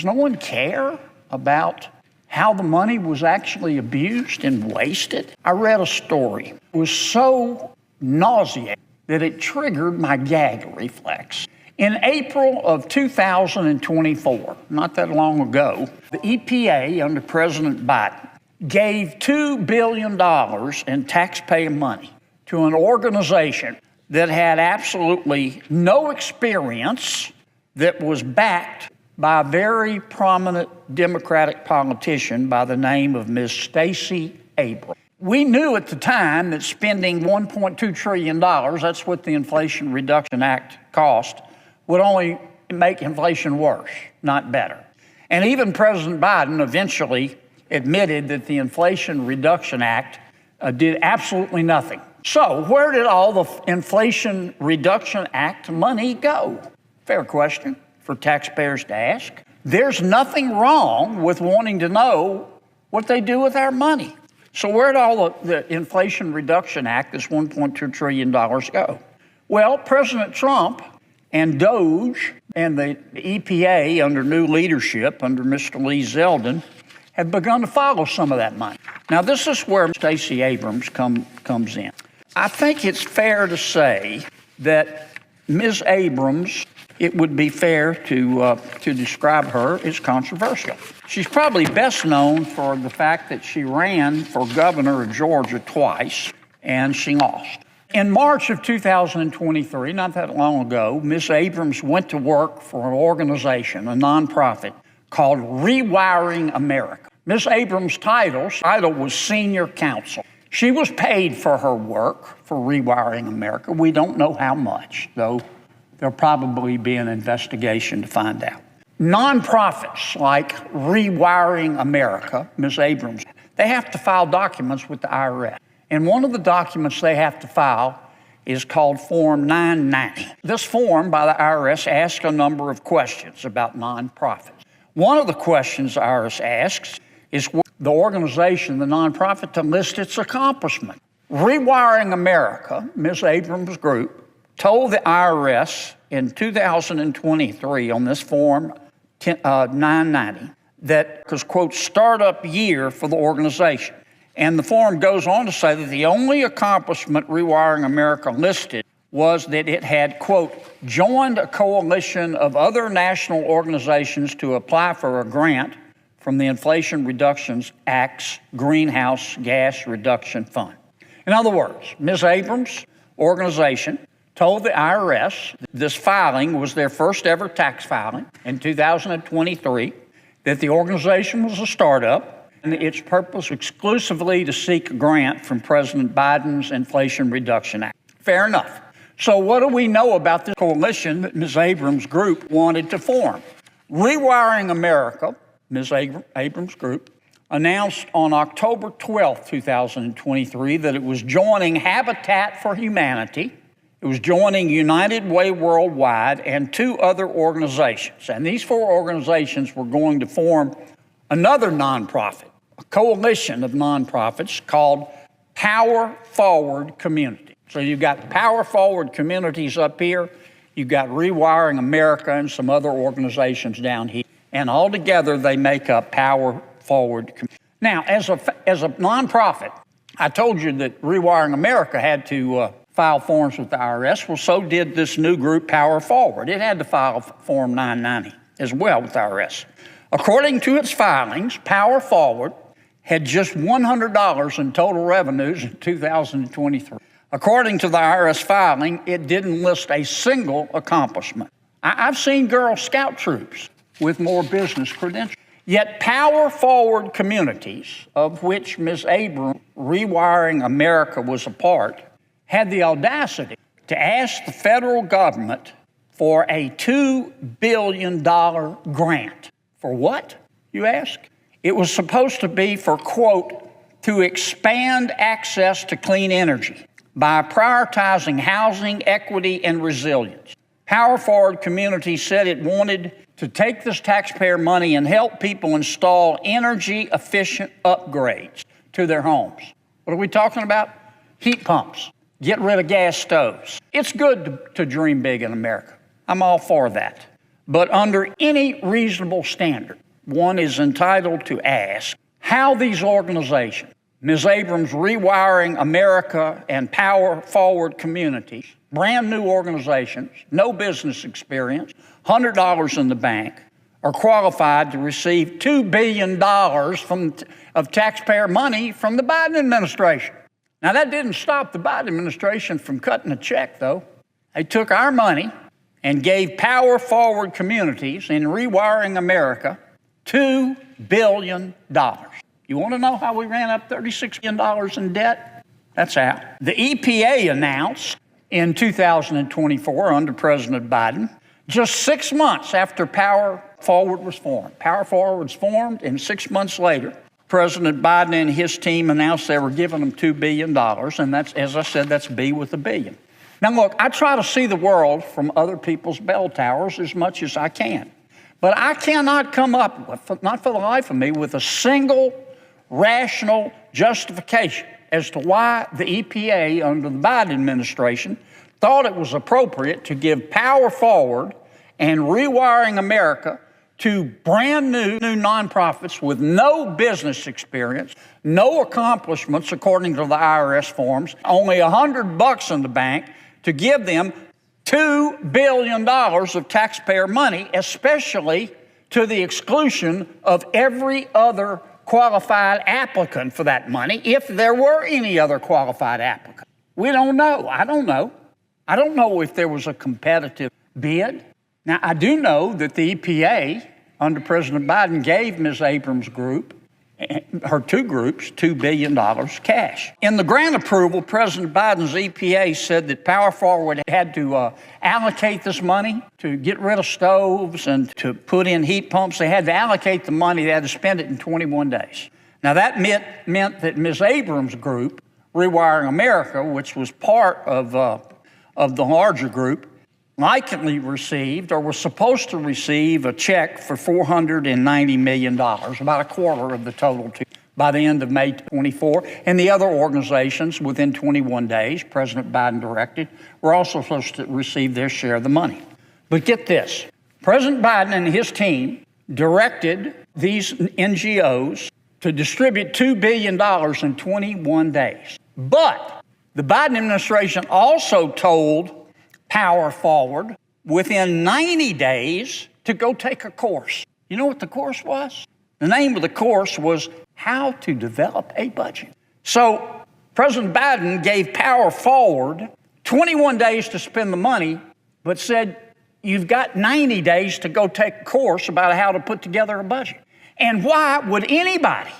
Does no one care about how the money was actually abused and wasted? I read a story. It was so nauseating that it triggered my gag reflex. In April of 2024, not that long ago, the EPA under President Biden gave $2 billion in taxpayer money to an organization that had absolutely no experience, that was backed by a very prominent Democratic politician by the name of Ms. Stacey Abrams. We knew at the time that spending $1.2 trillion, that's what the Inflation Reduction Act cost, would only make inflation worse, not better. And even President Biden eventually admitted that the Inflation Reduction Act did absolutely nothing. So where did all the Inflation Reduction Act money go? Fair question for taxpayers to ask. There's nothing wrong with wanting to know what they do with our money. So where did all the Inflation Reduction Act, this $1.2 trillion, go? Well, President Trump and DOGE and the EPA under new leadership, under Mr. Lee Zeldin, have begun to follow some of that money. Now, this is where Stacey Abrams comes in. I think it's fair to say that Ms. Abrams, it would be fair to describe her as controversial. She's probably best known for the fact that she ran for governor of Georgia twice, and she lost. In March of 2023, not that long ago, Ms. Abrams went to work for an organization, a nonprofit, called Rewiring America. Ms. Abrams' title was senior counsel. She was paid for her work for Rewiring America. We don't know how much, though there'll probably be an investigation to find out. Nonprofits like Rewiring America, Ms. Abrams, they have to file documents with the IRS. And one of the documents they have to file is called Form 990. This form by the IRS asks a number of questions about nonprofits. One of the questions the IRS asks is the organization, the nonprofit, to list its accomplishment. Rewiring America, Ms. Abrams' group, told the IRS in 2023 on this Form 990 that it was, quote, startup year for the organization. And the form goes on to say that the only accomplishment Rewiring America listed was that it had, quote, joined a coalition of other national organizations to apply for a grant from the Inflation Reduction Act's Greenhouse Gas Reduction Fund. In other words, Ms. Abrams' organization told the IRS this filing was their first ever tax filing in 2023, that the organization was a startup, and its purpose exclusively to seek a grant from President Biden's Inflation Reduction Act. Fair enough. So what do we know about this coalition that Ms. Abrams' group wanted to form? Rewiring America, Ms. Abrams' group, announced on October 12, 2023, that it was joining Habitat for Humanity, it was joining United Way Worldwide, and two other organizations. And these four organizations were going to form another nonprofit, a coalition of nonprofits called Power Forward Community. So you've got Power Forward Communities up here, you've got Rewiring America and some other organizations down here, and all together they make up Power Forward Community. Now, as a nonprofit, I told you that Rewiring America had to file forms with the IRS. Well, so did this new group, Power Forward. It had to file Form 990 as well with the IRS. According to its filings, Power Forward had just $100 in total revenues in 2023. According to the IRS filing, it didn't list a single accomplishment. I've seen Girl Scout troops with more business credentials. Yet Power Forward Communities, of which Ms. Abrams, Rewiring America, was a part, had the audacity to ask the federal government for a $2 billion grant. For what, you ask? It was supposed to be for, quote, to expand access to clean energy by prioritizing housing, equity, and resilience. Power Forward Community said it wanted to take this taxpayer money and help people install energy-efficient upgrades to their homes. What are we talking about? Heat pumps. Get rid of gas stoves. It's good to dream big in America. I'm all for that. But under any reasonable standard, one is entitled to ask how these organizations, Ms. Abrams' Rewiring America and Power Forward Communities, brand new organizations, no business experience, $100 in the bank, are qualified to receive $2 billion of taxpayer money from the Biden administration. Now, that didn't stop the Biden administration from cutting a check, though. They took our money and gave Power Forward Communities in Rewiring America $2 billion. You want to know how we ran up $36 billion in debt? That's how. The EPA announced in 2024 under President Biden, just 6 months after Power Forward was formed. Power Forward was formed, and 6 months later, President Biden and his team announced they were giving them $2 billion, and that's, as I said, that's B with a billion. Now look, I try to see the world from other people's bell towers as much as I can, but I cannot come up with, not for the life of me, with a single rational justification as to why the EPA under the Biden administration thought it was appropriate to give Power Forward and Rewiring America to brand new nonprofits with no business experience, no accomplishments according to the IRS forms, only $100 in the bank, to give them $2 billion of taxpayer money, especially to the exclusion of every other qualified applicant for that money, if there were any other qualified applicant. We don't know. I don't know. I don't know if there was a competitive bid. Now, I do know that the EPA, under President Biden, gave Ms. Abrams' group, her two groups, $2 billion cash. In the grant approval, President Biden's EPA said that Power Forward had to allocate this money to get rid of stoves and to put in heat pumps. They had to allocate the money. They had to spend it in 21 days. Now, that meant that Ms. Abrams' group, Rewiring America, which was part of the larger group, likely received or was supposed to receive a check for $490 million, about a quarter of the total, by the end of May 24. And the other organizations, within 21 days, President Biden directed, were also supposed to receive their share of the money. But get this, President Biden and his team directed these NGOs to distribute $2 billion in 21 days. But the Biden administration also told Power Forward within 90 days to go take a course. You know what the course was? The name of the course was How to Develop a Budget. So President Biden gave Power Forward 21 days to spend the money, but said, you've got 90 days to go take a course about how to put together a budget. And why would anybody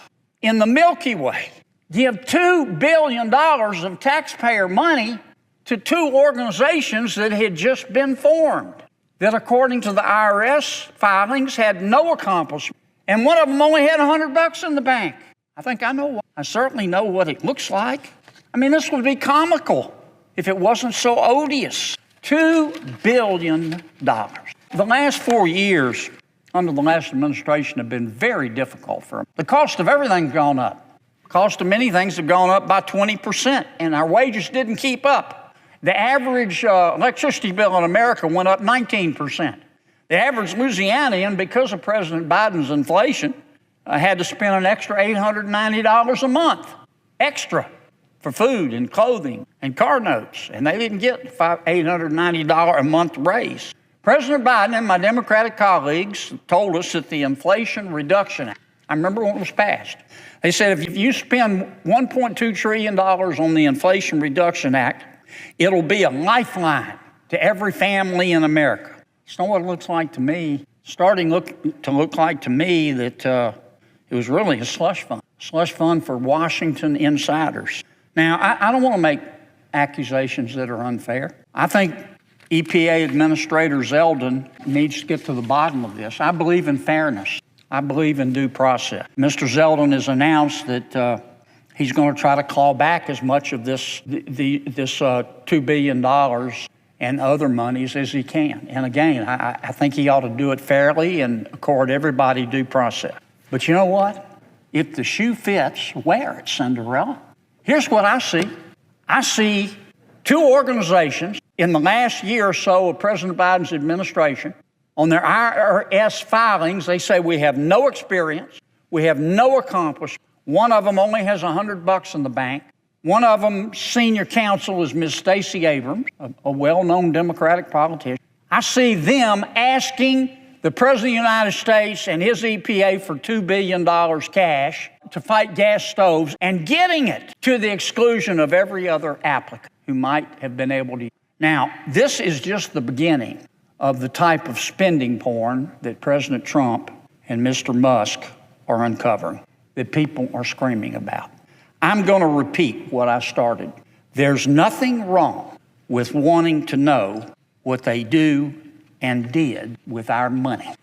in the Milky Way give $2 billion of taxpayer money to two organizations that had just been formed, that according to the IRS filings had no accomplishment, and one of them only had $100 in the bank? I certainly know what it looks like. I mean, this would be comical if it wasn't so odious. $2 billion. The last 4 years under the last administration have been very difficult for them. The cost of everything's gone up. The cost of many things have gone up by 20%, and our wages didn't keep up. The average electricity bill in America went up 19%. The average Louisianian, because of President Biden's inflation, had to spend an extra $890 a month, extra, for food and clothing and car notes, and they didn't get $890 a month raise. President Biden and my Democratic colleagues told us that the Inflation Reduction Act, I remember when it was passed, they said if you spend $1.2 trillion on the Inflation Reduction Act, it'll be a lifeline to every family in America. It's not what it looks like to me. Starting to look like to me that it was really a slush fund for Washington insiders. Now, I don't want to make accusations that are unfair. I think EPA Administrator Zeldin needs to get to the bottom of this. I believe in fairness. I believe in due process. Mr. Zeldin has announced that he's going to try to claw back as much of this $2 billion and other monies as he can. And again, I think he ought to do it fairly and accord everybody due process. But you know what? If the shoe fits, wear it, Cinderella. Here's what I see. I see two organizations in the last year or so of President Biden's administration On their IRS filings, they say we have no experience, we have no accomplishment. One of them only has $100 in the bank. One of them, senior counsel, is Ms. Stacey Abrams, a well-known Democratic politician. I see them asking the President of the United States and his EPA for $2 billion cash to fight gas stoves and getting it to the exclusion of every other applicant who might have been able to. Now, this is just the beginning of the type of spending porn that President Trump and Mr. Musk are uncovering, that people are screaming about. I'm going to repeat what I started. There's nothing wrong with wanting to know what they do and did with our money.